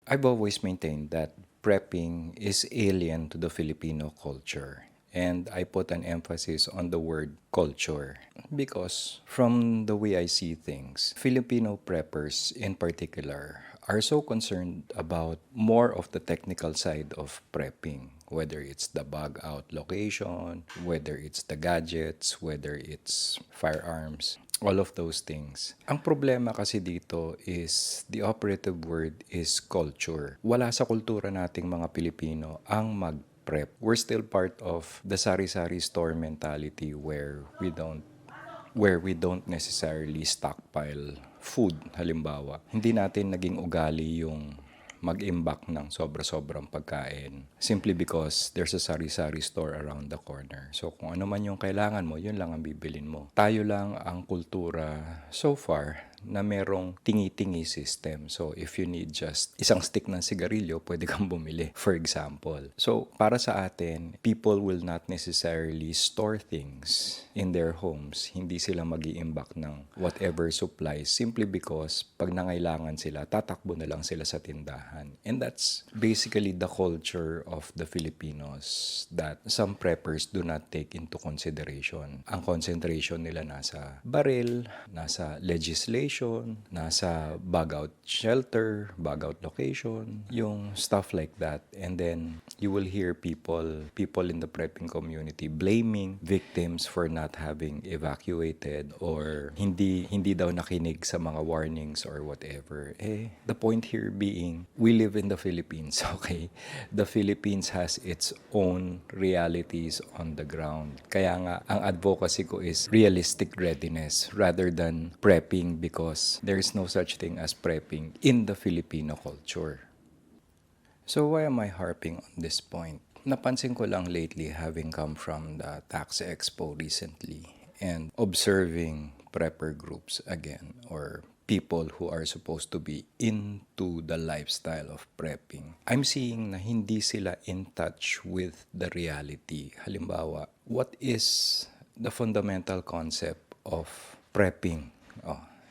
I've always maintained that prepping is alien to the Filipino culture. And I put an emphasis on the word culture because from the way I see things, Filipino preppers in particular are so concerned about more of the technical side of prepping, whether it's the bug out location, whether it's the gadgets, whether it's firearms, all of those things. Ang problema kasi dito is the operative word is culture. Wala sa kultura nating mga Pilipino ang mag-prep. We're still part of the sari-sari store mentality where we don't necessarily stockpile food. Halimbawa, hindi natin naging ugali yung mag-imbak ng sobra-sobrang pagkain simply because there's a sari-sari store around the corner. So kung ano man yung kailangan mo, yun lang ang bibilin mo. Tayo lang ang kultura so far na merong tingi-tingi system. So if you need just isang stick ng sigarilyo, pwede kang bumili, for example. So para sa atin, people will not necessarily store things in their homes. Hindi sila mag-iimbak ng whatever supplies simply because pag nangailangan sila, tatakbo na lang sila sa tindahan. And that's basically the culture of the Filipinos that some preppers do not take into consideration. Ang concentration nila nasa baril, nasa legislation, nasa bug out shelter, bug out location, yung stuff like that. And then you will hear people in the prepping community blaming victims for not having evacuated or hindi daw nakinig sa mga warnings or whatever. The point here being, we live in the Philippines, okay? The Philippines has its own realities on the ground. Kaya nga, ang advocacy ko is realistic readiness rather than prepping because there is no such thing as prepping in the Filipino culture. So why am I harping on this point? Napansin ko lang lately having come from the Tax Expo recently and observing prepper groups again or people who are supposed to be into the lifestyle of prepping. I'm seeing na hindi sila in touch with the reality. Halimbawa, what is the fundamental concept of prepping?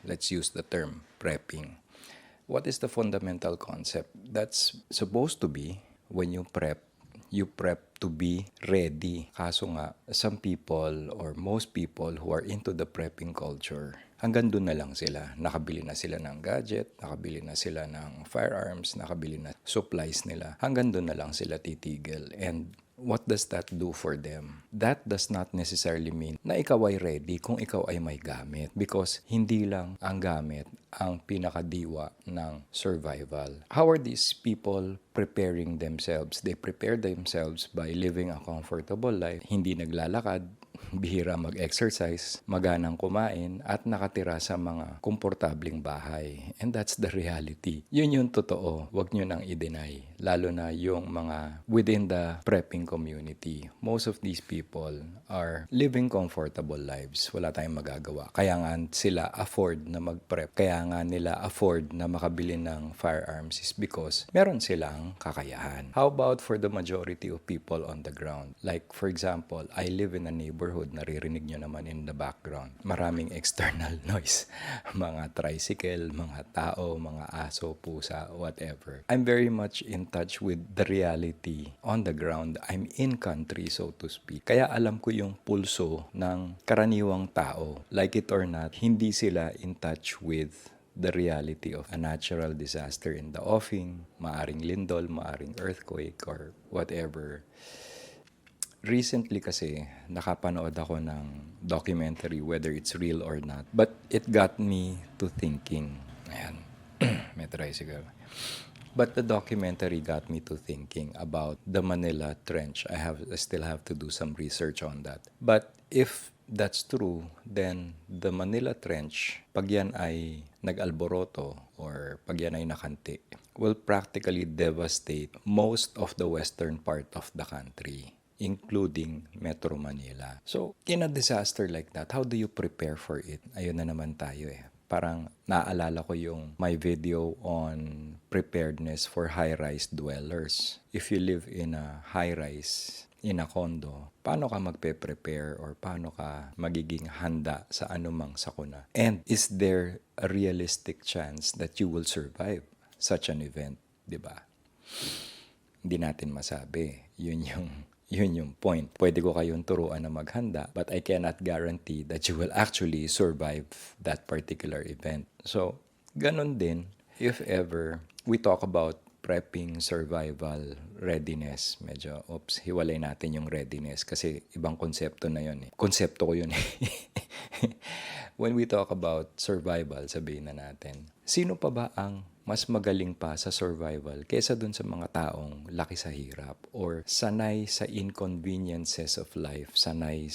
Let's use the term prepping. What is the fundamental concept? That's supposed to be when you prep to be ready. Kaso nga, some people or most people who are into the prepping culture, hanggang doon na lang sila. Nakabili na sila ng gadget, nakabili na sila ng firearms, nakabili na supplies nila. Hanggang doon na lang sila titigil. And what does that do for them? That does not necessarily mean na ikaw ay ready kung ikaw ay may gamit. Because hindi lang ang gamit ang pinakadiwa ng survival. How are these people preparing themselves? They prepare themselves by living a comfortable life, hindi naglalakad, bihira mag-exercise, maganang kumain, at nakatira sa mga komportabling bahay. And that's the reality. Yun yung totoo. Huwag nyo nang i-deny. Lalo na yung mga within the prepping community. Most of these people are living comfortable lives. Wala tayong magagawa. Kaya nga sila afford na mag-prep. Kaya nga nila afford na makabili ng firearms is because meron silang kakayahan. How about for the majority of people on the ground? Like for example, I live in a neighborhood, naririnig nyo naman in the background. Maraming external noise. Mga tricycle, mga tao, mga aso, pusa, whatever. I'm very much in touch with the reality on the ground. I'm in country, so to speak. Kaya alam ko yung pulso ng karaniwang tao. Like it or not, hindi sila in touch with the reality of a natural disaster in the offing, maaring lindol, maaring earthquake, or whatever. Recently kasi, nakapanood ako ng documentary, whether it's real or not. But it got me to thinking. Ayan, may tricycle. But the documentary got me to thinking about the Manila Trench. I still have to do some research on that. But if that's true, then the Manila Trench, pag yan ay nag-alboroto or pag yan ay nakanti, will practically devastate most of the western part of the country, including Metro Manila. So, in a disaster like that, how do you prepare for it? Ayun na naman tayo eh. Parang naaalala ko yung my video on preparedness for high-rise dwellers. If you live in a high-rise, in a condo, paano ka magpe-prepare or paano ka magiging handa sa anumang sakuna? And is there a realistic chance that you will survive such an event? di ba? Hindi natin masabi. Yun yung point. Pwede ko kayong turuan na maghanda, but I cannot guarantee that you will actually survive that particular event. So, ganun din, if ever we talk about prepping, survival, readiness, medyo, hiwalay natin yung readiness kasi ibang konsepto na yun eh. Konsepto ko yun eh. When we talk about survival, sabihin na natin, sino pa ba ang mas magaling pa sa survival kaysa dun sa mga taong laki sa hirap or sanay sa inconveniences of life, sanay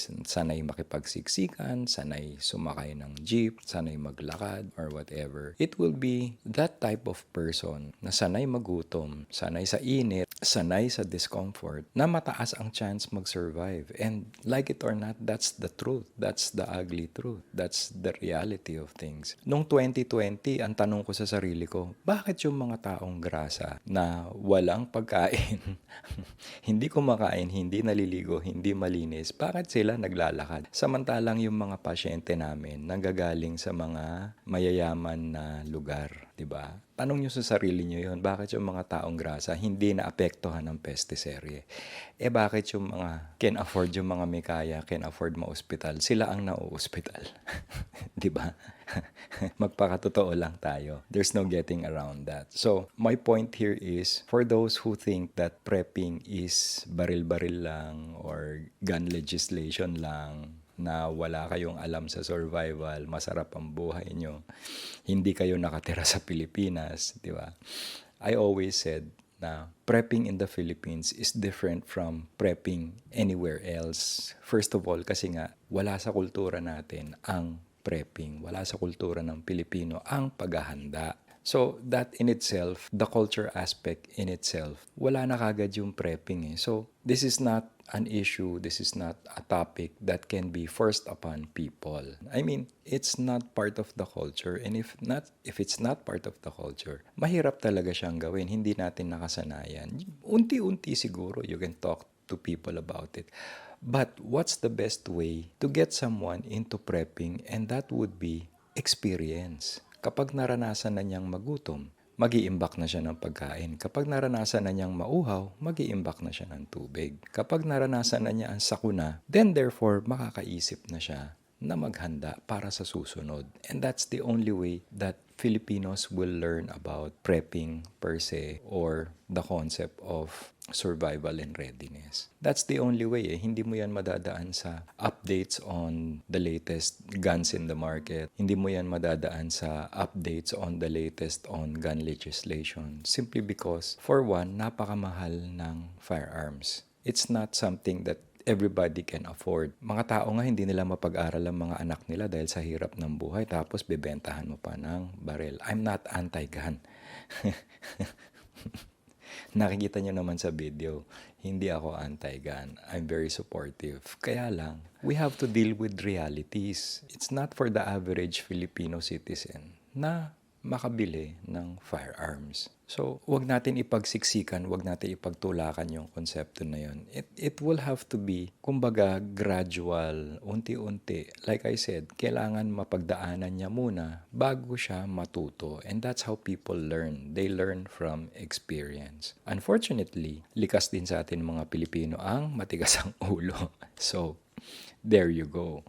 makipagsiksikan, sanay sumakay ng jeep, sanay maglakad or whatever. It will be that type of person na sanay magutom, sanay sa init, sanay sa discomfort, na mataas ang chance mag-survive. And like it or not, that's the truth. That's the ugly truth. That's the reality of things. Noong 2020, ang tanong ko sa sarili ko, bakit yung mga taong grasa na walang pagkain, hindi kumakain, hindi naliligo, hindi malinis, bakit sila naglalakad? Samantalang yung mga pasyente namin nanggagaling sa mga mayayaman na lugar, di ba? Tanong nyo sa sarili nyo yun, bakit yung mga taong grasa hindi naapektuhan ng pestiserye? Bakit yung mga can afford, yung mga may kaya, can afford ma-hospital, sila ang na-hospital? Di ba? Magpakatotoo lang tayo. There's no getting around that. So, my point here is, for those who think that prepping is baril-baril lang or gun legislation lang, na wala kayong alam sa survival, masarap ang buhay nyo, hindi kayo nakatira sa Pilipinas, di ba? I always said na prepping in the Philippines is different from prepping anywhere else. First of all, kasi nga, wala sa kultura natin ang prepping. Wala sa kultura ng Pilipino ang paghahanda. So, that in itself, the culture aspect in itself, wala na kagad yung prepping eh. So, this is not an issue, this is not a topic that can be forced upon people. I mean, it's not part of the culture, and if it's not part of the culture, mahirap talaga siyang gawin, hindi natin nakasanayan. Unti-unti siguro you can talk to people about it. But what's the best way to get someone into prepping? And that would be experience. Kapag naranasan na niyang magutom, mag-iimbak na siya ng pagkain. Kapag naranasan na niyang mauhaw, mag-iimbak na siya ng tubig. Kapag naranasan na niya ang sakuna, then therefore makakaisip na siya na maghanda para sa susunod. And that's the only way that Filipinos will learn about prepping per se or the concept of survival and readiness. That's the only way eh. Hindi mo yan madadaan sa updates on the latest guns in the market. Hindi mo yan madadaan sa updates on the latest on gun legislation. Simply because, for one, napakamahal ng firearms. It's not something that everybody can afford. Mga tao nga hindi nila mapag-aral ang mga anak nila dahil sa hirap ng buhay tapos bebentahan mo pa ng baril. I'm not anti-gun. Nakikita nyo naman sa video, hindi ako anti-gun. I'm very supportive. Kaya lang, we have to deal with realities. It's not for the average Filipino citizen na makabili ng firearms. So, wag natin ipagsiksikan, wag natin ipagtulakan yung konsepto na yun. It will have to be, kumbaga, gradual, unti-unti. Like I said, kailangan mapagdaanan niya muna bago siya matuto. And that's how people learn. They learn from experience. Unfortunately, likas din sa atin mga Pilipino ang matigas ang ulo. So, there you go.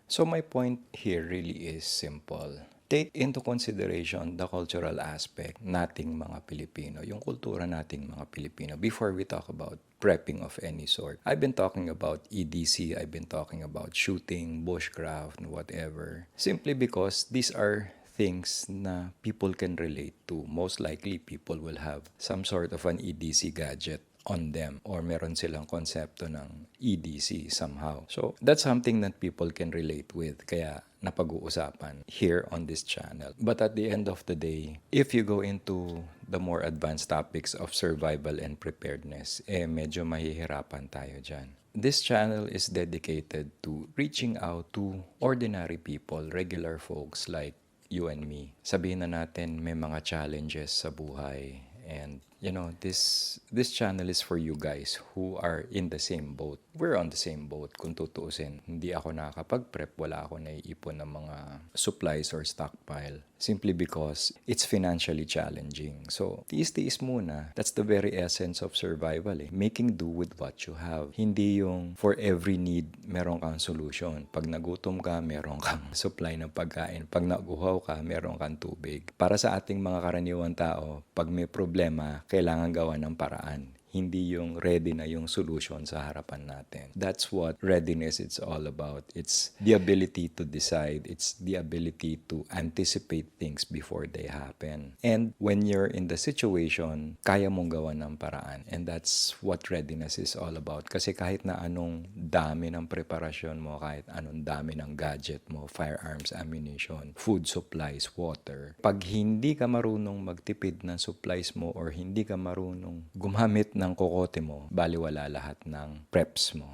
So, my point here really is simple. Take into consideration the cultural aspect nating mga Pilipino, yung kultura nating mga Pilipino, before we talk about prepping of any sort. I've been talking about EDC, I've been talking about shooting, bushcraft, and whatever. Simply because these are things na people can relate to. Most likely, people will have some sort of an EDC gadget on them or meron silang konsepto ng EDC somehow. So, that's something that people can relate with. Kaya, napag-uusapan here on this channel. But at the end of the day, if you go into the more advanced topics of survival and preparedness, medyo mahihirapan tayo dyan. This channel is dedicated to reaching out to ordinary people, regular folks like you and me. Sabihin na natin may mga challenges sa buhay and this channel is for you guys who are in the same boat. We're on the same boat kung tutuusin. Hindi ako nakakapag-prep, wala ako naiipon ng mga supplies or stockpile simply because it's financially challenging. So, tiis-tiis muna. That's the very essence of survival eh. Making do with what you have. Hindi yung for every need, meron kang solution. Pag nagutom ka, meron kang supply ng pagkain. Pag naguhaw ka, meron kang tubig. Para sa ating mga karaniwang tao, pag may problema, kailangan gawa ng paraan. Hindi yung ready na yung solution sa harapan natin. That's what readiness is all about. It's the ability to decide. It's the ability to anticipate things before they happen. And when you're in the situation, kaya mong gawa ng paraan. And that's what readiness is all about. Kasi kahit na anong dami ng preparasyon mo, kahit anong dami ng gadget mo, firearms, ammunition, food supplies, water, pag hindi ka marunong magtipid ng supplies mo or hindi ka marunong gumamit ng kokote mo, baliwala lahat ng preps mo.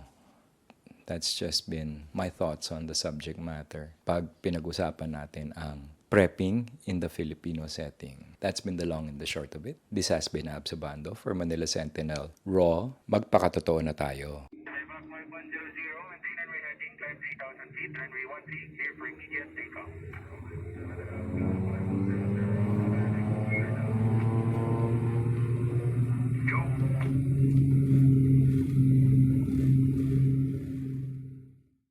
That's just been my thoughts on the subject matter. Pag pinag-usapan natin ang prepping in the Filipino setting. That's been the long and the short of it. This has been Abs Abando for Manila Sentinel. Raw, magpakatotoo na tayo. 5.100, maintain runway heading, climb 3,000 feet, runway 13, clear for immediate takeoff.